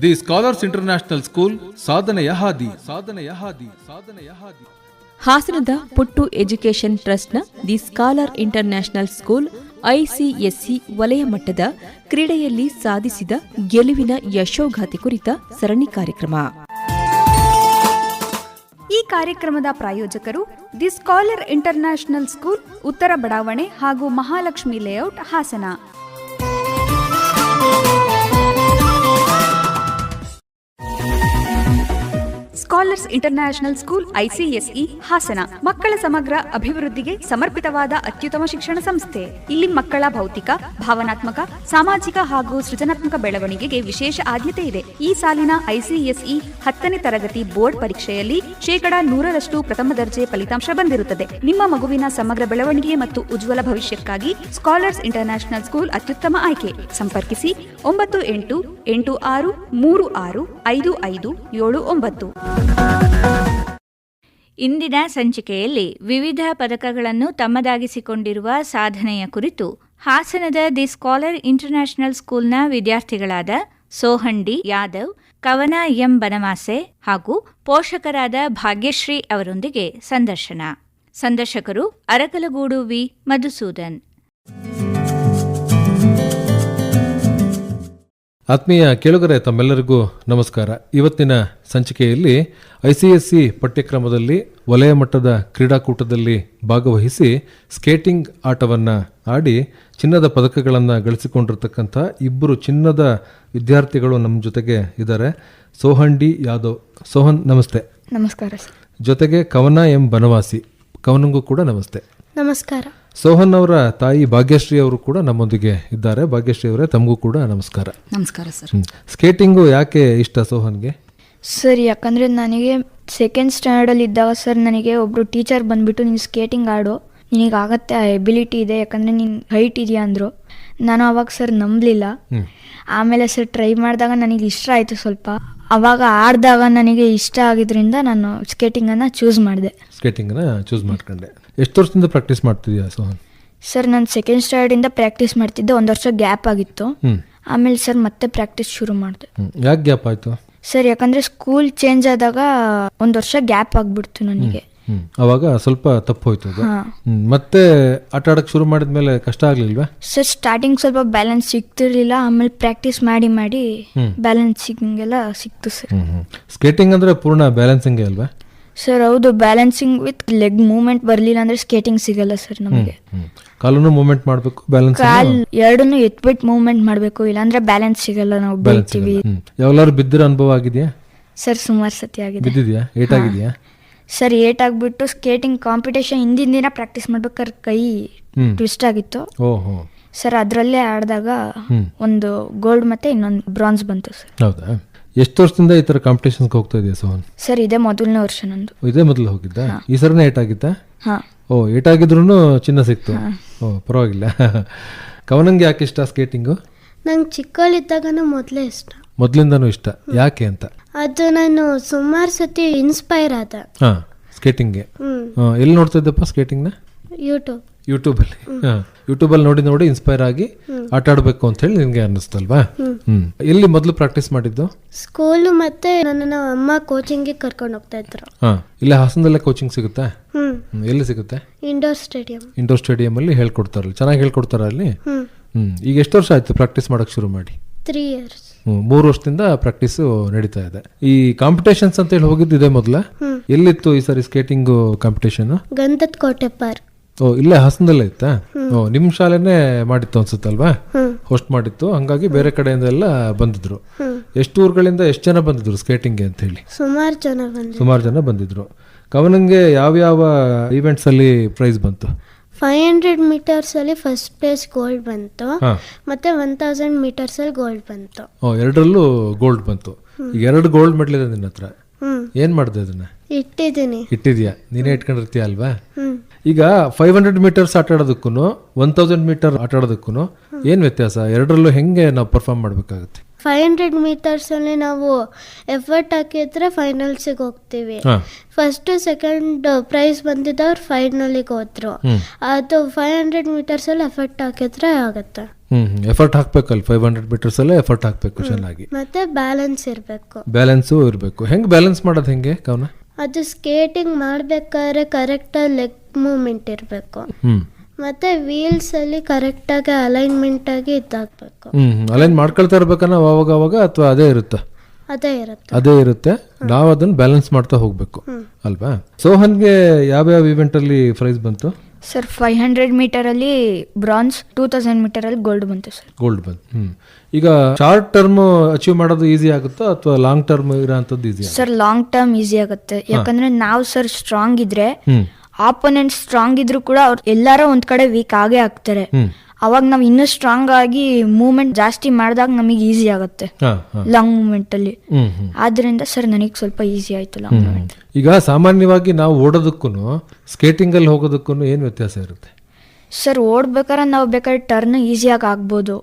The scholars international school ಸಾಧನೆಯ ಹಾದಿ. ಹಾಸನದ ಪುಟ್ಟು ಎಜುಕೇಷನ್ ಟ್ರಸ್ಟ್ನ the scholar international school ICSE ವಲಯ ಮಟ್ಟದ ಕ್ರೀಡೆಯಲ್ಲಿ ಸಾಧಿಸಿದ ಗೆಲುವಿನ ಯಶೋಗಾಥೆ ಕುರಿತ ಸರಣಿ ಕಾರ್ಯಕ್ರಮ. ಈ ಕಾರ್ಯಕ್ರಮದ ಪ್ರಾಯೋಜಕರು ದಿ ಸ್ಕಾಲರ್ ಇಂಟರ್ನ್ಯಾಷನಲ್ ಸ್ಕೂಲ್, ಉತ್ತರ ಬಡಾವಣೆ ಹಾಗೂ Mahalakshmi layout, Hassan. Scholars international school ICSE Hassan ಮಕ್ಕಳ ಸಮಗ್ರ ಅಭಿವೃದ್ಧಿಗೆ ಸಮರ್ಪಿತವಾದ ಅತ್ಯುತ್ತಮ ಶಿಕ್ಷಣ ಸಂಸ್ಥೆ. ಇಲ್ಲಿ ಮಕ್ಕಳ ಭೌತಿಕ, ಭಾವನಾತ್ಮಕ, ಸಾಮಾಜಿಕ ಹಾಗೂ ಸೃಜನಾತ್ಮಕ ಬೆಳವಣಿಗೆಗೆ ವಿಶೇಷ ಆದ್ಯತೆ ಇದೆ. ಈ ಸಾಲಿನ ಐಸಿಎಸ್ಇ 10ನೇ ತರಗತಿ ಬೋರ್ಡ್ ಪರೀಕ್ಷೆಯಲ್ಲಿ 100% ಪ್ರಥಮ ದರ್ಜೆ ಫಲಿತಾಂಶ ಬಂದಿರುತ್ತದೆ. ನಿಮ್ಮ ಮಗುವಿನ ಸಮಗ್ರ ಬೆಳವಣಿಗೆ ಮತ್ತು ಉಜ್ವಲ ಭವಿಷ್ಯಕ್ಕಾಗಿ ಸ್ಕಾಲರ್ಸ್ ಇಂಟರ್ನ್ಯಾಷನಲ್ ಸ್ಕೂಲ್ ಅತ್ಯುತ್ತಮ ಆಯ್ಕೆ. ಸಂಪರ್ಕಿಸಿ 9886365579. ಇಂದಿನ ಸಂಚಿಕೆಯಲ್ಲಿ ವಿವಿಧ ಪದಕಗಳನ್ನು ತಮ್ಮದಾಗಿಸಿಕೊಂಡಿರುವ ಸಾಧನೆಯ ಕುರಿತು ಹಾಸನದ ದಿ ಸ್ಕಾಲರ್ ಇಂಟರ್ನ್ಯಾಷನಲ್ ಸ್ಕೂಲ್ನ ವಿದ್ಯಾರ್ಥಿಗಳಾದ ಸೋಹನ್ ಡಿ ಯಾದವ್, ಕವನ ಎಂ ಬನವಾಸೆ ಹಾಗೂ ಪೋಷಕರಾದ ಭಾಗ್ಯಶ್ರೀ ಅವರೊಂದಿಗೆ ಸಂದರ್ಶನ. ಸಂದರ್ಶಕರು ಅರಕಲಗೂಡು ವಿ ಮಧುಸೂದನ್. ಆತ್ಮೀಯ ಕೇಳುಗರೆ, ತಮ್ಮೆಲ್ಲರಿಗೂ ನಮಸ್ಕಾರ. ಇವತ್ತಿನ ಸಂಚಿಕೆಯಲ್ಲಿ ಐಸಿಎಸ್ಸಿ ಪಠ್ಯಕ್ರಮದಲ್ಲಿ ವಲಯ ಮಟ್ಟದ ಕ್ರೀಡಾಕೂಟದಲ್ಲಿ ಭಾಗವಹಿಸಿ ಸ್ಕೇಟಿಂಗ್ ಆಟವನ್ನು ಆಡಿ ಚಿನ್ನದ ಪದಕಗಳನ್ನು ಗಳಿಸಿಕೊಂಡಿರ್ತಕ್ಕಂಥ ಇಬ್ಬರು ಚಿನ್ನದ ವಿದ್ಯಾರ್ಥಿಗಳು ನಮ್ಮ ಜೊತೆಗೆ ಇದ್ದಾರೆ. ಸೋಹನ್ ಡಿ ಯಾದವ್. ಸೋಹನ್, ನಮಸ್ತೆ. ನಮಸ್ಕಾರ ಸರ್. ಜೊತೆಗೆ ಕವನ ಎಂ ಬನವಾಸಿ. ಕವನಂಗೂ ಕೂಡ ನಮಸ್ತೆ. ನಮಸ್ಕಾರ. ಸೋಹನ್ ಅವರ ತಾಯಿ ಭಾಗ್ಯಶ್ರೀ ಅವರು ಕೂಡ ನಮ್ಮೊಂದಿಗೆ ಇದ್ದಾರೆ. ಭಾಗ್ಯಶ್ರೀ ಅವರೇ, ತಮಗೂ ಕೂಡ ನಮಸ್ಕಾರ. ನಮಸ್ಕಾರ ಸರ್. ಸ್ಕೇಟಿಂಗು ಯಾಕೆ ಇಷ್ಟ ಸೋಹನ್ಗೆ? ಸರ್, ಯಾಕಂದರೆ ನನಗೆ ಸೆಕೆಂಡ್ ಸ್ಟ್ಯಾಂಡರ್ಡಲ್ಲಿ ಇದ್ದಾಗ ಸರ್ ನನಗೆ ಒಬ್ಬರು ಟೀಚರ್ ಬಂದುಬಿಟ್ಟು ನೀನು ಸ್ಕೇಟಿಂಗ್ ಆಡು, ನಿನಗಾಗತ್ತೆ, ಆ ಎಬಿಲಿಟಿ ಇದೆ, ಯಾಕಂದರೆ ನೀನು ಹೈಟ್ ಇದೆಯಾ ಅಂದರು. ನಾನು ಅವಾಗ ಸರ್ ನಂಬಲಿಲ್ಲ. ಆಮೇಲೆ ಸರ್ ಟ್ರೈ ಮಾಡಿದಾಗ ನನಗೆ ಇಷ್ಟ ಆಯಿತು ಸ್ವಲ್ಪ. ಅವಾಗ ಆಡಿದಾಗ ನನಗೆ ಇಷ್ಟ ಆಗಿದ್ರಿಂದ ನಾನು ಸ್ಕೇಟಿಂಗನ್ನು ಚೂಸ್ ಮಾಡಿದೆ. ಸ್ಕೇಟಿಂಗನ್ನು ಚೂಸ್ ಮಾಡ್ಕೊಂಡೆ. ಎಷ್ಟು ವರ್ಷದಿಂದ ಪ್ರಾಕ್ಟೀಸ್ ಮಾಡ್ತಿದ್ಯಾ ಸೋಹನ್? ಸರ್, ನಾನು ಸೆಕೆಂಡ್ ಸ್ಟ್ಯಾಂಡರ್ಡಿಂದ ಪ್ರಾಕ್ಟೀಸ್ ಮಾಡ್ತಿದ್ದೆ. 1 ವರ್ಷ ಗ್ಯಾಪ್ ಆಗಿತ್ತು. ಆಮೇಲೆ ಸರ್ ಮತ್ತೆ ಪ್ರಾಕ್ಟೀಸ್ ಶುರು ಮಾಡಿದೆ. ಯಾಕೆ ಗ್ಯಾಪ್ ಆಯಿತು? ಸರ್, ಯಾಕಂದರೆ ಸ್ಕೂಲ್ ಚೇಂಜ್ ಆದಾಗ 1 ವರ್ಷ ಗ್ಯಾಪ್ ಆಗಿಬಿಡ್ತು ನನಗೆ. ಅವಾಗ ಸ್ವಲ್ಪ ತಪ್ಪು ಹೋಯ್ತು. ಮತ್ತೆ ಆಟ ಆಡಕ್ಕೆ ಶುರು ಮಾಡಿದ್ಮೇಲೆ ಕಷ್ಟ ಆಗ್ಲಿಲ್ವಾ? ಸರ್, ಸ್ಟಾರ್ಟಿಂಗ್ ಸ್ವಲ್ಪ ಬ್ಯಾಲೆನ್ಸ್ ಸಿಗ್ತಿರ್ಲಿಲ್ಲ. ಆಮೇಲೆ ಪ್ರಾಕ್ಟೀಸ್ ಮಾಡಿ ಮಾಡಿ ಬ್ಯಾಲೆನ್ಸಿಂಗ್ ಎಲ್ಲ ಸಿಕ್ತು ಸರ್. ಸ್ಕೇಟಿಂಗ್ ಅಂದ್ರೆ ಪೂರ್ಣ ಬ್ಯಾಲೆನ್ಸಿಂಗ್ ಅಲ್ವಾ ಸರ್? ಹೌದು, ಬ್ಯಾಲೆನ್ಸಿಂಗ್ ವಿತ್ ಲೆಗ್ ಮೂವ್ಮೆಂಟ್ ಬರಲಿಲ್ಲ ಅಂದ್ರೆ ಸ್ಕೇಟಿಂಗ್ ಸಿಗಲ್ಲ ಸರ್ ನಮಗೆ. ಕಾಲನ್ನು ಮೂವ್ಮೆಂಟ್ ಮಾಡಬೇಕು, ಬ್ಯಾಲೆನ್ಸ್ ಕಾಲ್ ಎರಡನ್ನೂ ಎತ್ಬಿಟ್ಟು ಮೂವ್ಮೆಂಟ್ ಮಾಡಬೇಕು, ಇಲ್ಲಾಂದ್ರೆ ಬ್ಯಾಲೆನ್ಸ್ ಸಿಗಲ್ಲ, ನಾವು ಬೀಳ್ತೀವಿ. ಯಾವಾಗಲಾದ್ರು ಬಿದ್ದಿರೋ ಅನುಭವ ಆಗಿದೆಯಾ? ಸರ್, ಸುಮಾರು ಸತಿ ಆಗಿದೆ. ಬಿದ್ದಿದ್ಯಾ? ಏಟಾಗಿದೆಯಾ? ಸರ್, ಏಟಾಗ್ಬಿಟ್ಟು ಸ್ಕೇಟಿಂಗ್ ಕಾಂಪಿಟೇಷನ್ ಹಿಂದಿನ ದಿನ ಪ್ರಾಕ್ಟೀಸ್ ಮಾಡ್ಬೇಕಾದ್ರೆ ಕೈ ಟ್ವಿಸ್ಟ್ ಆಗಿತ್ತು ಸರ್. ಅದರಲ್ಲೇ ಆಡಿದಾಗ ಒಂದು ಗೋಲ್ಡ್ ಮತ್ತೆ ಇನ್ನೊಂದು ಬ್ರಾನ್ಸ್ ಬಂತು ಸರ್. ಹೌದಾ? ಎಷ್ಟು ವರ್ಷದಿಂದ ಈ ತರ ಕಾಂಪಿಟೇಷನ್ಗೆ ಹೋಗ್ತಾ ಇದೆಯಾ ಸೋಹನ್? ಸರ್, ಇದೇ ಮೊದಲನೇ ವರ್ಷ ನಂದು. ಇದೇ ಮೊದಲು ಹೋಗಿದ್ದ? ಈ ಸರನೇ ಏಟಾಗಿತ್ತಾ? ಏಟಾಗಿದ್ರು ಚಿನ್ನ ಸಿಕ್ತು. ಪರವಾಗಿಲ್ಲ. ಕವನಂಗೆ ಯಾಕೆ ಇಷ್ಟ ಸ್ಕೇಟಿಂಗು? ನಂಗೆ ಚಿಕ್ಕವಳಿದ್ದಾಗನೂ ಮೊದಲೇ ಇಷ್ಟ. ಮೊದಲಿಂದನೂ ಇಷ್ಟ. ಯಾಕೆ ಅಂತ? ಅದು ನಾನು ಸುಮಾರು ಸತಿ ಇನ್ಸ್ಪೈರ್ ಆದ ಸ್ಕೇಟಿಂಗ್ಗೆ. ಎಲ್ಲಿ ನೋಡ್ತಾ ಇದ್ದಪ್ಪ ಸ್ಕೇಟಿಂಗ್ನ? ಯೂಟ್ಯೂಬಲ್ಲಿ ನೋಡಿ ನೋಡಿ ಇನ್ಸ್ಪೈರ್ ಆಗಿ ಆಟ ಆಡಬೇಕು ಅಂತ ಹೇಳಿ ನಿನ್ಗೆ ಅನ್ನಿಸ್ತಲ್ವಾ? ಎಲ್ಲಿ ಮೊದಲು ಪ್ರಾಕ್ಟೀಸ್ ಮಾಡಿದ್ದು? ಸ್ಕೂಲು ಮತ್ತೆ ನನ್ನ ಅಮ್ಮ ಕೋಚಿಂಗ್ಗೆ ಕರ್ಕೊಂಡು ಹೋಗ್ತಾ ಇದ್ರು. ಇಲ್ಲ ಹಾಸನದಲ್ಲೇ ಕೋಚಿಂಗ್ ಸಿಗುತ್ತಾ? ಎಲ್ಲಿ ಸಿಗುತ್ತೆ? ಇಂಡೋರ್ ಸ್ಟೇಡಿಯಂ ಅಲ್ಲಿ ಹೇಳ್ಕೊಡ್ತಾರಲ್ಲ, ಚೆನ್ನಾಗಿ ಹೇಳ್ಕೊಡ್ತಾರ ಅಲ್ಲಿ. ಈಗ ಎಷ್ಟು ವರ್ಷ ಆಯ್ತು ಪ್ರಾಕ್ಟೀಸ್ ಮಾಡಕ್ ಶುರು ಮಾಡಿ? 3 years. 3 ವರ್ಷದಿಂದ ಪ್ರಾಕ್ಟೀಸ್ ನಡೀತಾ ಇದೆ. ಈ ಕಾಂಪಿಟೇಷನ್ಸ್ ಅಂತ ಹೇಳಿ ಹೋಗಿದ್ದಿದೆ ಮೊದಲ? ಎಲ್ಲಿತ್ತು ಈ ಸಾರಿ ಸ್ಕೇಟಿಂಗ್ ಕಾಂಪಿಟೇಷನ್? ಗಂಧದ ಕೋಟೆ ಪಾರ್ಕ್. ಇಲ್ಲೇ ಹಾಸನದಲ್ಲೇ ಇತ್ತಾ? ನಿಮ್ ಶಾಲೆನೇ ಮಾಡಿತ್ತು ಅನ್ಸುತ್ತಲ್ವಾ? ಹೋಸ್ಟ್ ಮಾಡಿತ್ತು. ಹಂಗಾಗಿ ಬೇರೆ ಕಡೆಯಿಂದ ಎಲ್ಲ ಬಂದಿದ್ರು. ಎಷ್ಟು ಊರುಗಳಿಂದ ಎಷ್ಟು ಜನ ಬಂದಿದ್ರು ಸ್ಕೇಟಿಂಗ್ಗೆ ಅಂತ ಹೇಳಿ? ಸುಮಾರು ಜನ ಬಂದಿದ್ರು. ಕವನಂಗೆ ಯಾವ ಈವೆಂಟ್ಸ್ ಅಲ್ಲಿ ಪ್ರೈಸ್ ಬಂತು? 500 meters ಅಲ್ಲಿ ಫಸ್ಟ್ ಪ್ಲೇಸ್ ಗೋಲ್ಡ್ ಬಂತು, ಮತ್ತೆ 1000 meters ಅಲ್ಲಿ ಗೋಲ್ಡ್ ಬಂತು. ಎರಡರಲ್ಲೂ ಗೋಲ್ಡ್ ಬಂತು. ಈಗ 2 ಗೋಲ್ಡ್ ಮೆಡಲ್ ಇದೆ ನಿನ್ನ ಹತ್ರ. ಏನ್ ಮಾಡಿದೆ ಅದನ್ನ? ಇಟ್ಟಿದ್ಯಾ? ನೀನೇ ಇಟ್ಕೊಂಡಿರ್ತೀಯ ಅಲ್ವಾ? ಈಗ 500 meters ಆಟ ಆಡೋದಕ್ಕೂ 1000 meter ಆಟ ಆಡೋದಕ್ಕೂ ಏನ್ ವ್ಯತ್ಯಾಸ? ಎರಡರಲ್ಲೂ ಹೆಂಗೆ ನಾವು ಪರ್ಫಾರ್ಮ್ ಮಾಡ್ಬೇಕಾಗುತ್ತೆ? 500 ಮೀಟರ್ಸಲ್ಲಿ ನಾವು ಎಫರ್ಟ್ ಹಾಕಿದ್ರೆ ಫೈನಲ್ಸಿಗೆ ಹೋಗ್ತೀವಿ. ಹಾ. ಫಸ್ಟ್ ಸೆಕೆಂಡ್ ಪ್ರೈಸ್ ಬಂದಿದ್ದವ್ರು ಫೈನಲಿಗೆ ಹೋದ್ರು. ಅದು 500 ಮೀಟರ್ಸಲ್ಲಿ ಎಫರ್ಟ್ ಹಾಕಿದ್ರೆ ಆಗುತ್ತೆ. ಎಫರ್ಟ್ ಹಾಕ್ಬೇಕಲ್ಲ, 500 ಮೀಟರ್ಸ್ ಅಲ್ಲೇ ಎಫರ್ಟ್ ಹಾಕ್ಬೇಕು ಚೆನ್ನಾಗಿ. ಮತ್ತೆ ಬ್ಯಾಲೆನ್ಸ್ ಇರಬೇಕು. ಬ್ಯಾಲೆನ್ಸು ಇರಬೇಕು. ಹೆಂಗೆ ಬ್ಯಾಲೆನ್ಸ್ ಮಾಡೋದು ಹೆಂಗೆ ಕವನ? ಅದು ಸ್ಕೇಟಿಂಗ್ ಮಾಡ್ಬೇಕಾದ್ರೆ ಕರೆಕ್ಟಾಗಿ ಲೆಗ್ ಮೂವ್ಮೆಂಟ್ ಇರಬೇಕು. ಮತ್ತೆ ವೀಲ್ಸ್ ಅಲ್ಲಿ ಕರೆಕ್ಟಾಗಿ ಅಲೈನ್ಮೆಂಟ್ ಆಗಿ ಇದಾಗಬೇಕು. ಅಲೈನ್ ಮಾಡ್ಕೊಳ್ತಾ ಇರ್ಬೇಕನ್ನ ಅವಾಗ ಅವಾಗ, ಅಥವಾ ಅದೇ ಇರುತ್ತಾ? ಅದೇ ಇರುತ್ತೆ. ನಾವು ಅದನ್ನ ಬ್ಯಾಲೆನ್ಸ್ ಮಾಡ್ತಾ ಹೋಗ್ಬೇಕು ಅಲ್ವಾ? ಸೋಹನ್ಗೆ ಯಾವ್ಯಾವ ಇವೆಂಟ್ ಅಲ್ಲಿ ಪ್ರೈಸ್ ಬಂತು? ಸರ್ 500 ಮೀಟರಲ್ಲಿ ಬ್ರಾನ್ಸ್, 2000 ಮೀಟರಲ್ಲಿ ಗೋಲ್ಡ್ ಬಂತು ಸರ್. ಗೋಲ್ಡ್ ಬಂತು. ಈಗ ಶಾರ್ಟ್ ಟರ್ಮ್ ಅಚೀವ್ ಮಾಡೋದು ಈಸಿ ಆಗುತ್ತಾ ಅಥವಾ ಲಾಂಗ್ ಟರ್ಮ್ ಇರೋಂಥದ್ದು easy? Sir long term easy ಆಗುತ್ತೆ. ಯಾಕಂದ್ರೆ ನಾವು ಸರ್ ಸ್ಟ್ರಾಂಗ್ ಇದ್ರೆ, ಆಪೋನೆಂಟ್ ಸ್ಟ್ರಾಂಗ್ ಇದ್ರು ಕೂಡ ಅವ್ರು ಎಲ್ಲಾರ ಒಂದ್ ಕಡೆ ವೀಕ್ ಆಗೇ ಆಗ್ತಾರೆ. ಅವಾಗ ನಾವು ಇನ್ನೂ ಸ್ಟ್ರಾಂಗ್ ಆಗಿ ಮೂವ್ಮೆಂಟ್ ಜಾಸ್ತಿ ಮಾಡಿದಾಗ ನಮಗೆ ಈಸಿ ಆಗುತ್ತೆ ಲಾಂಗ್ ಮೂವ್ಮೆಂಟ್ ಅಲ್ಲಿ. ಆದ್ರಿಂದ ಸರ್ ನನಗೆ ಸ್ವಲ್ಪ ಈಸಿ ಆಯ್ತು ಲಾಂಗ್ ಮೂವ್ಮೆಂಟ್. ಈಗ ಸಾಮಾನ್ಯವಾಗಿ ನಾವು ಓಡೋದಕ್ಕೂ ಸ್ಕೇಟಿಂಗ್ ಅಲ್ಲಿ ಹೋಗೋದಕ್ಕೂ ಏನ್ ವ್ಯತ್ಯಾಸ ಇರುತ್ತೆ? ಸರ್ ಓಡ್ಬೇಕಾದ್ರೆ ನಾವು ಬೇಕಾದ್ರೆ ಟರ್ನ್ ಈಸಿಯಾಗಿ ಆಗ್ಬೋದು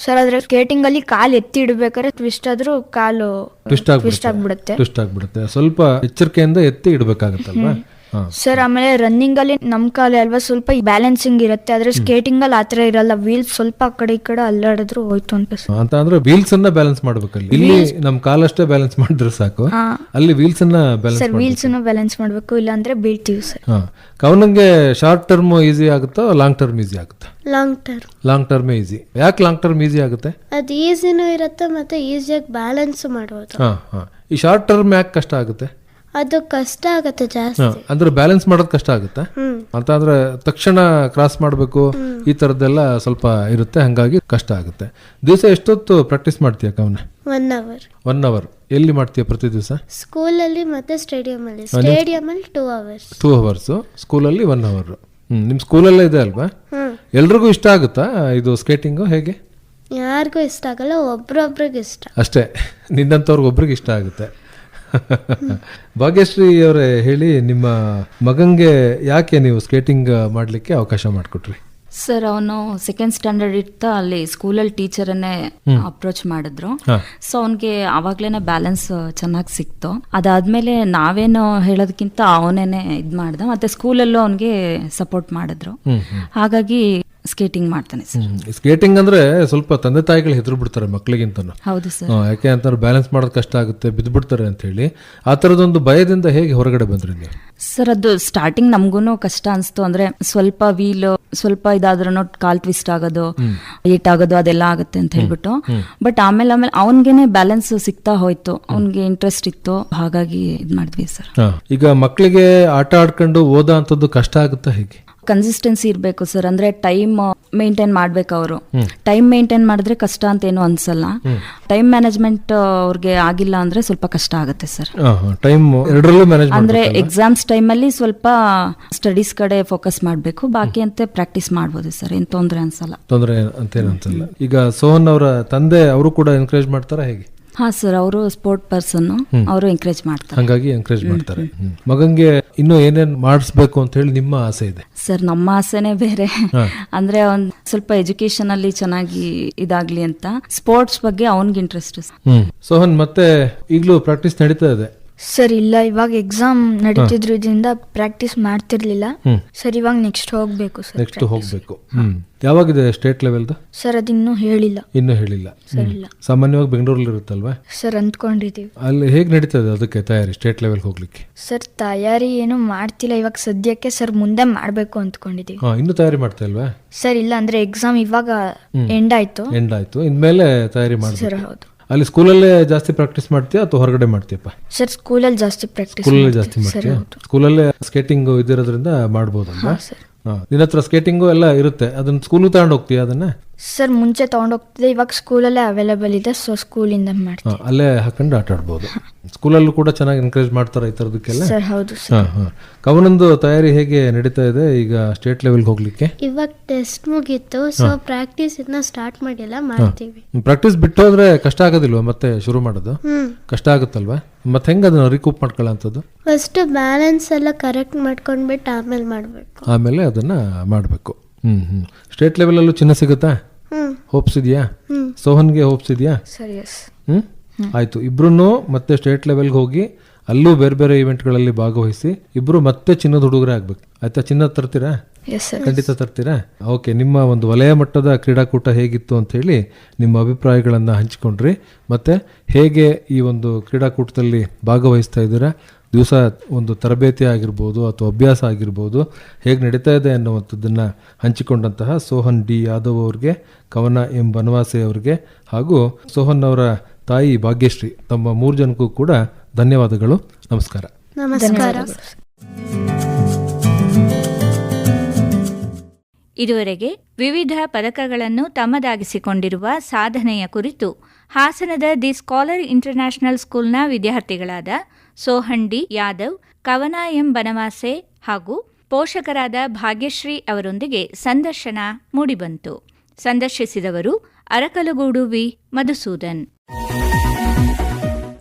ಸರ್. ಆದ್ರೆ ಸ್ಕೇಟಿಂಗ್ ಅಲ್ಲಿ ಕಾಲು ಎತ್ತಿ ಇಡ್ಬೇಕಾದ್ರೆ ಟ್ವಿಸ್ಟ್ ಆದ್ರೂ ಕಾಲು ಟ್ವಿಸ್ಟ್ ಆಗ್ಬಿಡುತ್ತೆ. ಸ್ವಲ್ಪ ಎಚ್ಚರಿಕೆಯಿಂದ ಎತ್ತಿ ಇಡ್ಬೇಕಾಗತ್ತಲ್ವಾ ಸರ್. ಆಮೇಲೆ ರನ್ನಿಂಗ್ ಅಲ್ಲಿ ನಮ್ ಕಾಲೇ ಅಲ್ವಾ ಸ್ವಲ್ಪ ಬ್ಯಾಲೆನ್ಸಿಂಗ್ ಇರುತ್ತೆ. ಆದ್ರೆ ಸ್ಕೇಟಿಂಗ್ ಅಲ್ಲಿ ಆತರ ಇರಲ್ಲ. ವೀಲ್ಸ್ ಸ್ವಲ್ಪ ಆ ಕಡೆ ಈ ಕಡೆ ಅಲ್ಲಾಡಿದ್ರು ಹೋಯ್ತು ಅಂತ ಅಂದ್ರೆ ವೀಲ್ಸ್ ಅನ್ನ ಬ್ಯಾಲೆನ್ಸ್ ಮಾಡ್ಬೇಕಲ್ಲಿ. ಇಲ್ಲಿ ನಮ್ ಕಾಲಷ್ಟೇ ಬ್ಯಾಲೆನ್ಸ್ ಮಾಡಿದ್ರೆ ಸಾಕು, ಅಲ್ಲಿ ವೀಲ್ಸ್ ಅನ್ನ ಸರ್ ವೀಲ್ಸ್ ಬ್ಯಾಲೆನ್ಸ್ ಮಾಡ್ಬೇಕು, ಇಲ್ಲ ಅಂದ್ರೆ ಬೀಳ್ತೀವಿ ಸರ್. ಕವನಂಗೆ ಶಾರ್ಟ್ ಟರ್ಮ್ ಈಸಿ ಆಗುತ್ತಾ ಲಾಂಗ್ ಟರ್ಮ್ ಈಸಿ ಆಗುತ್ತಾ? Long term easy. ಯಾಕೆ ಲಾಂಗ್ ಟರ್ಮ್ ಈಸಿ ಆಗುತ್ತೆ? ಅದು ಈಸಿನೂ ಇರುತ್ತೆ ಮತ್ತೆ ಈಸಿಯಾಗಿ ಬ್ಯಾಲೆನ್ಸ್ ಮಾಡೋದು. ಈ ಶಾರ್ಟ್ ಟರ್ಮ್ ಯಾಕೆ ಕಷ್ಟ ಆಗುತ್ತೆ? ಅದು ಕಷ್ಟ ಆಗುತ್ತೆ ಜಾಸ್ತಿ. ಅಂದ್ರೆ ಬ್ಯಾಲೆನ್ಸ್ ಮಾಡೋದು ಕಷ್ಟ ಆಗುತ್ತೆ ಅಂತ ಅಂದ್ರೆ ತಕ್ಷಣ ಕ್ರಾಸ್ ಮಾಡಬೇಕು, ಈ ತರದ್ದೆಲ್ಲ ಸ್ವಲ್ಪ ಇರುತ್ತೆ, ಹಂಗಾಗಿ ಕಷ್ಟ ಆಗುತ್ತೆ. ದಿವಸ ಎಷ್ಟೊತ್ತು ಪ್ರಾಕ್ಟೀಸ್ ಮಾಡ್ತೀಯ ಕವನ? 1 hour. ಎಲ್ಲಿ ಮಾಡ್ತೀಯ ಪ್ರತಿ ದಿವಸ? ಸ್ಕೂಲಲ್ಲಿ ಮತ್ತೆ ಸ್ಟೇಡಿಯಂ ಅಲ್ಲಿ 2 hours. 2 hours. ಸ್ಕೂಲಲ್ಲಿ 1 hour. ನಿಮ್ ಸ್ಕೂಲಲ್ಲೇ ಇದೆ ಅಲ್ವಾ? ಎಲ್ರಿಗೂ ಇಷ್ಟ ಆಗುತ್ತಾ ಇದು ಸ್ಕೇಟಿಂಗ್? ಹೇಗೆ? ಯಾರಿಗೂ ಇಷ್ಟ ಆಗಲ್ಲ, ಒಬ್ರೊಬ್ರಿಗೆ ಇಷ್ಟ ಅಷ್ಟೇ. ನಿನ್ನಂತವ್ರಿಗೆ ಒಬ್ರಿಗೆ ಇಷ್ಟ ಆಗುತ್ತೆ. ಭಾಗ್ಯಶ್ರೀ ಅವರೇ ಹೇಳಿ, ನಿಮ್ಮ ಮಗಂಗೆ ಯಾಕೆ ನೀವು ಸ್ಕೇಟಿಂಗ್ ಮಾಡ್ಲಿಕ್ಕೆ ಅವಕಾಶ ಮಾಡಿಕೊಟ್ರಿ? ಸರ್ ಅವನು ಸೆಕೆಂಡ್ ಸ್ಟ್ಯಾಂಡರ್ಡ್ ಇರ್ತಾ ಅಲ್ಲಿ ಸ್ಕೂಲಲ್ಲಿ ಟೀಚರನ್ನೇ ಅಪ್ರೋಚ್ ಮಾಡಿದ್ರು. ಸೊ ಅವನಿಗೆ ಅವಾಗ್ಲೇನೆ ಬ್ಯಾಲೆನ್ಸ್ ಚೆನ್ನಾಗಿ ಸಿಕ್ತು. ಅದಾದ್ಮೇಲೆ ನಾವೇನು ಹೇಳೋದಕ್ಕಿಂತ ಅವನೇನೆ ಇದ್ ಮಾಡ್ದ. ಮತ್ತೆ ಸ್ಕೂಲಲ್ಲೂ ಅವನಿಗೆ ಸಪೋರ್ಟ್ ಮಾಡಿದ್ರು. ಹಾಗಾಗಿ ಸ್ಕೇಟಿಂಗ್ ಮಾಡ್ತಾನೆ ಸರ್. ಸ್ಕೇಟಿಂಗ್ ಅಂದ್ರೆ ಸ್ವಲ್ಪ ತಂದೆ ತಾಯಿಗಳು ಹೆದ್ರು ಬಿಡ್ತಾರೆ ಮಕ್ಕಳಿಗಿಂತ. ಹೌದು ಸರ್. ಯಾಕೆ ಅಂತಂದ್ರೆ ಬ್ಯಾಲೆನ್ಸ್ ಮಾಡೋದು ಕಷ್ಟ ಆಗುತ್ತೆ, ಬಿದ್ದುಬಿಡ್ತಾರೆ ಅಂತ ಹೇಳಿ. ಆ ತರದೊಂದು ಭಯದಿಂದ ಹೇಗೆ ಹೊರಗಡೆ ಬಂದ್ರಿ ನೀವು? ಸರ್ ಅದು ಸ್ಟಾರ್ಟಿಂಗ್ ನಮ್ಗೂನು ಕಷ್ಟ ಅನ್ಸ್ತು. ಅಂದ್ರೆ ಸ್ವಲ್ಪ ವೀಲ್ ಸ್ವಲ್ಪ ಇದಾದ್ರೂ ಕಾಲ್ ಟ್ವಿಸ್ಟ್ ಆಗೋದು, ಏಟ್ ಆಗೋದು ಅದೆಲ್ಲ ಆಗುತ್ತೆ ಅಂತ ಹೇಳ್ಬಿಟ್ಟು. ಬಟ್ ಆಮೇಲೆ ಅವನ್ಗೆನೆ ಬ್ಯಾಲೆನ್ಸ್ ಸಿಗ್ತಾ ಹೋಯ್ತು, ಅವ್ನ್ಗೆ ಇಂಟ್ರೆಸ್ಟ್ ಇತ್ತು, ಹಾಗಾಗಿ ಇದ್ ಮಾಡಿದ್ವಿ ಸರ್. ಈಗ ಮಕ್ಕಳಿಗೆ ಆಟ ಆಡ್ಕೊಂಡು ಓದೋ ಅಂತದ್ದು ಕಷ್ಟ ಆಗುತ್ತಾ ಹೇಗೆ? ಕನ್ಸಿಸ್ಟೆನ್ಸಿ ಇರಬೇಕು ಸರ್. ಅಂದ್ರೆ ಟೈಮ್ ಮೇಂಟೈನ್ ಮಾಡ್ಬೇಕು. ಅವರು ಟೈಮ್ ಮೇಂಟೈನ್ ಮಾಡಿದ್ರೆ ಕಷ್ಟ ಅಂತ ಏನು ಅನ್ಸಲ್ಲ. ಟೈಮ್ ಮ್ಯಾನೇಜ್ಮೆಂಟ್ ಅವ್ರಿಗೆ ಆಗಿಲ್ಲ ಅಂದ್ರೆ ಸ್ವಲ್ಪ ಕಷ್ಟ ಆಗುತ್ತೆ ಸರ್. ಟೈಮ್ ಎರಡರಲ್ಲೂ ಮ್ಯಾನೇಜ್ ಅಂದ್ರೆ ಎಕ್ಸಾಮ್ಸ್ ಟೈಮ್ ಅಲ್ಲಿ ಸ್ವಲ್ಪ ಸ್ಟಡೀಸ್ ಕಡೆ ಫೋಕಸ್ ಮಾಡ್ಬೇಕು, ಬಾಕಿ ಅಂತ ಪ್ರಾಕ್ಟೀಸ್ ಮಾಡ್ಬೋದು ಸರ್. ಏನ್ ತೊಂದ್ರೆ ಅನ್ಸಲ್ಲ. ತೊಂದ್ರೆ ಅಂತೇನು ಅನ್ಸಲ್ಲ. ಈಗ ಸೋಹನ್ ಅವರ ತಂದೆ ಅವರು ಕೂಡ ಎನ್ಕರೇಜ್ ಮಾಡ್ತಾರ ಹೇಗೆ? ಹಾ ಸರ್, ಅವರು ಸ್ಪೋರ್ಟ್ ಪರ್ಸನ್, ಅವರು ಎಂಕರೇಜ್ ಮಾಡ್ತಾರೆ. ಹಾಗಾಗಿ ಎಂಕರೇಜ್ ಮಾಡ್ತಾರೆ. ಮಗಂಗೆ ಇನ್ನೂ ಏನೇನ್ ಮಾಡಿಸ್ಬೇಕು ಅಂತ ಹೇಳಿ ನಿಮ್ಮ ಆಸೆ ಇದೆ? ಸರ್ ನಮ್ಮ ಆಸೆನೆ ಬೇರೆ. ಅಂದ್ರೆ ಒಂದ್ ಸ್ವಲ್ಪ ಎಜುಕೇಶನ್ ಅಲ್ಲಿ ಚೆನ್ನಾಗಿ ಇದಾಗ್ಲಿ ಅಂತ, ಸ್ಪೋರ್ಟ್ಸ್ ಬಗ್ಗೆ ಅವನ್ಗೆ ಇಂಟ್ರೆಸ್ಟ್. ಸೋಹನ್ ಮತ್ತೆ ಈಗಲೂ ಪ್ರಾಕ್ಟೀಸ್ ನಡೀತಾ ಇದೆ? ಸರ್ ಇಲ್ಲ, ಇವಾಗ ಎಕ್ಸಾಮ್ ನಡೀತಿದ್ರು, ಇದರಿಂದ ಪ್ರಾಕ್ಟೀಸ್ ಮಾಡ್ತಿರ್ಲಿಲ್ಲ ಸರ್. ಇವಾಗ ನೆಕ್ಸ್ಟ್ ಹೋಗ್ಬೇಕು ಸರ್. ನೆಕ್ಸ್ಟ್ ಹೋಗ್ಬೇಕು. ಯಾವಾಗಿದೆ ಸ್ಟೇಟ್ ಲೆವೆಲ್ದು? ಸರ್ ಅದಿನ್ನೂ ಹೇಳಿಲ್ಲ. ಇನ್ನೂ ಹೇಳಿಲ್ಲ ಸರ್. ಇಲ್ಲ, ಸಾಮಾನ್ಯವಾಗಿ ಬೆಂಗಳೂರಲ್ಲಿ ಇರುತ್ತಲ್ವಾ ಸರ್? ಅಂದ್ಕೊಂಡಿದೀವಿ. ಅಲ್ಲಿ ಹೇಗೆ ನಡೀತದೆ ಅದಕ್ಕೆ ತಯಾರಿ, ಸ್ಟೇಟ್ ಲೆವೆಲ್ ಹೋಗ್ಲಿಕ್ಕೆ? ಸರ್ ತಯಾರಿ ಏನು ಮಾಡ್ತಿಲ್ಲ ಇವಾಗ ಸದ್ಯಕ್ಕೆ ಸರ್. ಮುಂದೆ ಮಾಡ್ಬೇಕು ಅಂದ್ಕೊಂಡಿದೀವಿ. ಇನ್ನು ತಯಾರಿ ಮಾಡ್ತಾ ಇಲ್ವಾ ಸರ್? ಇಲ್ಲ, ಅಂದ್ರೆ ಎಕ್ಸಾಮ್ ಇವಾಗ ಎಂಡ್ ಆಯ್ತು. ಇನ್ಮೇಲೆ ತಯಾರಿ ಮಾಡ್ಬೇಕು ಸರ್. ಹೌದು. ಅಲ್ಲಿ ಸ್ಕೂಲಲ್ಲೇ ಜಾಸ್ತಿ ಪ್ರಾಕ್ಟೀಸ್ ಮಾಡ್ತೀಯಾ ಅಥವಾ ಹೊರಗಡೆ ಮಾಡ್ತೀಯಪ್ಪ? ಸರ್ ಸ್ಕೂಲಲ್ಲಿ ಜಾಸ್ತಿ ಪ್ರಾಕ್ಟೀಸ್. ಸ್ಕೂಲಲ್ಲಿ ಜಾಸ್ತಿ ಮಾಡ್ತೀಯಾ? ಸ್ಕೂಲಲ್ಲೇ ಸ್ಕೇಟಿಂಗ್ ಇದಿರೋದ್ರಿಂದ ಮಾಡ್ಬೋದಲ್ವಾ? ನಿನ್ನ ಹತ್ರ ಸ್ಕೇಟಿಂಗು ಎಲ್ಲ ಇರುತ್ತೆ, ಅದನ್ನ ಸ್ಕೂಲ್ ತಗೊಂಡು ಹೋಗ್ತೀಯಾ ಅದನ್ನ? ಸರ್ ಮುಂಚೆ ತಗೊಂಡೋಗ್ತಿದ್ದೆ, ಇವಾಗ ಸ್ಕೂಲಲ್ಲೇ ಅವೈಲೇಬಲ್ ಇದೆ, ಸೊ ಸ್ಕೂಲಿಂದ ಮಾಡ್ತೀವಿ. ಅಲ್ಲೇ ಹಾಕೊಂಡು ಆಟ ಆಡ್ಬೋದು. ಸ್ಕೂಲಲ್ಲೂ ಕೂಡ ಚೆನ್ನಾಗಿ ಎನ್ಕರೇಜ್ ಮಾಡ್ತಾರೆ ಈ ತರದಕ್ಕೆಲ್ಲ? ಸರ್ ಹೌದು ಸರ್. ಕವನಂದು ತಯಾರಿ ಹೇಗೆ ನಡೀತಾ ಇದೆ ಈಗ ಸ್ಟೇಟ್ ಲೆವೆಲ್ ಹೋಗ್ಲಿಕ್ಕೆ? ಇವಾಗ ಟೆಸ್ಟ್ ಮುಗೀತು, ಸೊ ಪ್ರಾಕ್ಟೀಸ್ ಇನ್ನ ಸ್ಟಾರ್ಟ್ ಮಾಡಿಲ್ಲ, ಮಾಡ್ತೀವಿ. ಪ್ರಾಕ್ಟೀಸ್ ಬಿಟ್ಟು ಹೋದ್ರೆ ಕಷ್ಟ ಆಗೋದಿಲ್ವಾ ಮತ್ತೆ ಶುರು ಮಾಡೋದು? ಕಷ್ಟ ಆಗುತ್ತಲ್ವಾ? ಮತ್ತೆ ಹೆಂಗ ಅದನ್ನ ರಿಕೂಪ್ ಮಾಡ್ಕೊಳ್ಳೋಂಥದ್ದು? ಫಸ್ಟ್ ಬ್ಯಾಲೆನ್ಸ್ ಎಲ್ಲ ಕರೆಕ್ಟ್ ಮಾಡ್ಕೊಂಡ್ಬಿಟ್ಟು ಆಮೇಲೆ ಮಾಡ್ಬೇಕು. ಆಮೇಲೆ ಅದನ್ನ ಮಾಡಬೇಕು. ಸ್ಟೇಟ್ ಲೆವೆಲ್ ಅಲ್ಲೂ ಚಿನ್ನ ಸಿಗುತ್ತಾ? ಹೋಪ್ಸ್ ಇದೆಯಾ? ಸೋಹನ್ಗೆ ಹೋಪ್ಸ್ ಇದೆಯಾ? Sir yes. ಆಯ್ತು, ಇಬ್ರು ಮತ್ತೆ ಸ್ಟೇಟ್ ಲೆವೆಲ್ಗೆ ಹೋಗಿ ಅಲ್ಲೂ ಬೇರೆ ಬೇರೆ ಇವೆಂಟ್ಗಳಲ್ಲಿ ಭಾಗವಹಿಸಿ ಇಬ್ರು ಮತ್ತೆ ಚಿನ್ನದ ಹುಡುಗರೇ ಆಗ್ಬೇಕು. ಆಯ್ತಾ? ಚಿನ್ನ ತರ್ತೀರಾ? Yes sir. ಖಂಡಿತ ತರ್ತೀರಾ? ಓಕೆ. ನಿಮ್ಮ ಒಂದು ವಲಯ ಮಟ್ಟದ ಕ್ರೀಡಾಕೂಟ ಹೇಗಿತ್ತು ಅಂತ ಹೇಳಿ ನಿಮ್ಮ ಅಭಿಪ್ರಾಯಗಳನ್ನು ಹಂಚಿಕೊಂಡ್ರಿ. ಮತ್ತೆ ಹೇಗೆ ಈ ಒಂದು ಕ್ರೀಡಾಕೂಟದಲ್ಲಿ ಭಾಗವಹಿಸ್ತಾ ಇದ್ದೀರಾ, ದಿವಸ ಒಂದು ತರಬೇತಿ ಆಗಿರ್ಬೋದು ಅಥವಾ ಅಭ್ಯಾಸ ಆಗಿರ್ಬೋದು ಹೇಗೆ ನಡೀತಾ ಇದೆ ಅನ್ನುವಂಥದ್ದನ್ನು ಹಂಚಿಕೊಂಡಂತಹ ಸೋಹನ್ ಡಿ ಯಾದವ್ ಅವ್ರಿಗೆ, ಕವನ ಎಂ ಬನವಾಸೆ ಅವರಿಗೆ ಹಾಗೂ ಸೋಹನ್ ಅವರ ತಾಯಿ ಭಾಗ್ಯಶ್ರೀ, ತಮ್ಮ 3 ಜನಕ್ಕೂ ಕೂಡ ಧನ್ಯವಾದಗಳು. ನಮಸ್ಕಾರ. ನಮಸ್ಕಾರ. ಇದುವರೆಗೆ ವಿವಿಧ ಪದಕಗಳನ್ನು ತಮ್ಮದಾಗಿಸಿಕೊಂಡಿರುವ ಸಾಧನೆಯ ಕುರಿತು ಹಾಸನದ ದಿ ಸ್ಕಾಲರ್ ಇಂಟರ್ನ್ಯಾಷನಲ್ ಸ್ಕೂಲ್ನ ವಿದ್ಯಾರ್ಥಿಗಳಾದ ಸೋಹನ್ ಡಿ ಯಾದವ್, ಕವನ ಎಂ ಬನವಾಸೆ ಹಾಗೂ ಪೋಷಕರಾದ ಭಾಗ್ಯಶ್ರೀ ಅವರೊಂದಿಗೆ ಸಂದರ್ಶನ ಮೂಡಿಬಂತು. ಸಂದರ್ಶಿಸಿದವರು Arakalagudu V Madhusudan.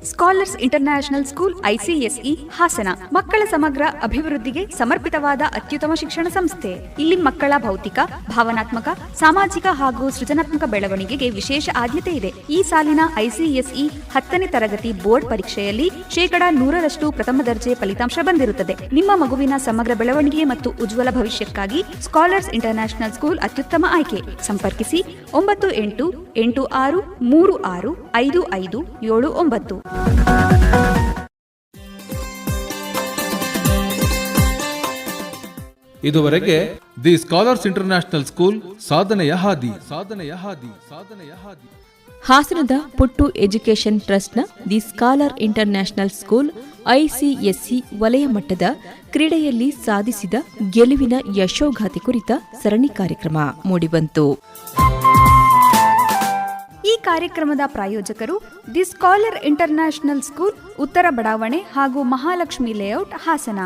Scholars international school ICSE Hassan ಮಕ್ಕಳ ಸಮಗ್ರ ಅಭಿವೃದ್ಧಿಗೆ ಸಮರ್ಪಿತವಾದ ಅತ್ಯುತ್ತಮ ಶಿಕ್ಷಣ ಸಂಸ್ಥೆ. ಇಲ್ಲಿ ಮಕ್ಕಳ ಭೌತಿಕ, ಭಾವನಾತ್ಮಕ, ಸಾಮಾಜಿಕ ಹಾಗೂ ಸೃಜನಾತ್ಮಕ ಬೆಳವಣಿಗೆಗೆ ವಿಶೇಷ ಆದ್ಯತೆ ಇದೆ. ಈ ಸಾಲಿನ ICSE 10ನೇ ತರಗತಿ ಬೋರ್ಡ್ ಪರೀಕ್ಷೆಯಲ್ಲಿ 100% ಪ್ರಥಮ ದರ್ಜೆ ಫಲಿತಾಂಶ ಬಂದಿರುತ್ತದೆ. ನಿಮ್ಮ ಮಗುವಿನ ಸಮಗ್ರ ಬೆಳವಣಿಗೆ ಮತ್ತು ಉಜ್ವಲ ಭವಿಷ್ಯಕ್ಕಾಗಿ ಸ್ಕಾಲರ್ಸ್ ಇಂಟರ್ನ್ಯಾಷನಲ್ ಸ್ಕೂಲ್ ಅತ್ಯುತ್ತಮ ಆಯ್ಕೆ. ಸಂಪರ್ಕಿಸಿ 9886365579. ಇದುವರೆಗೆ ದಿ ಸ್ಕಾಲರ್ಸ್ ಇಂಟರ್ನ್ಯಾಷನಲ್ ಸ್ಕೂಲ್ ಸಾಧನೆಯ ಹಾದಿ. ಹಾಸನದ ಪುಟ್ಟು ಎಜುಕೇಷನ್ ಟ್ರಸ್ಟ್ನ the scholar international school ICSE ವಲಯ ಮಟ್ಟದ ಕ್ರೀಡೆಯಲ್ಲಿ ಸಾಧಿಸಿದ ಗೆಲುವಿನ ಯಶೋಗಾಥೆ ಕುರಿತ ಸರಣಿ ಕಾರ್ಯಕ್ರಮ ಮೂಡಿಬಂತು. ಈ ಕಾರ್ಯಕ್ರಮದ ಪ್ರಾಯೋಜಕರು ದಿ ಸ್ಕಾಲರ್ ಇಂಟರ್ನ್ಯಾಷನಲ್ ಸ್ಕೂಲ್, ಉತ್ತರ ಬಡಾವಣೆ ಹಾಗೂ ಮಹಾಲಕ್ಷ್ಮಿ ಲೇಔಟ್, ಹಾಸನ.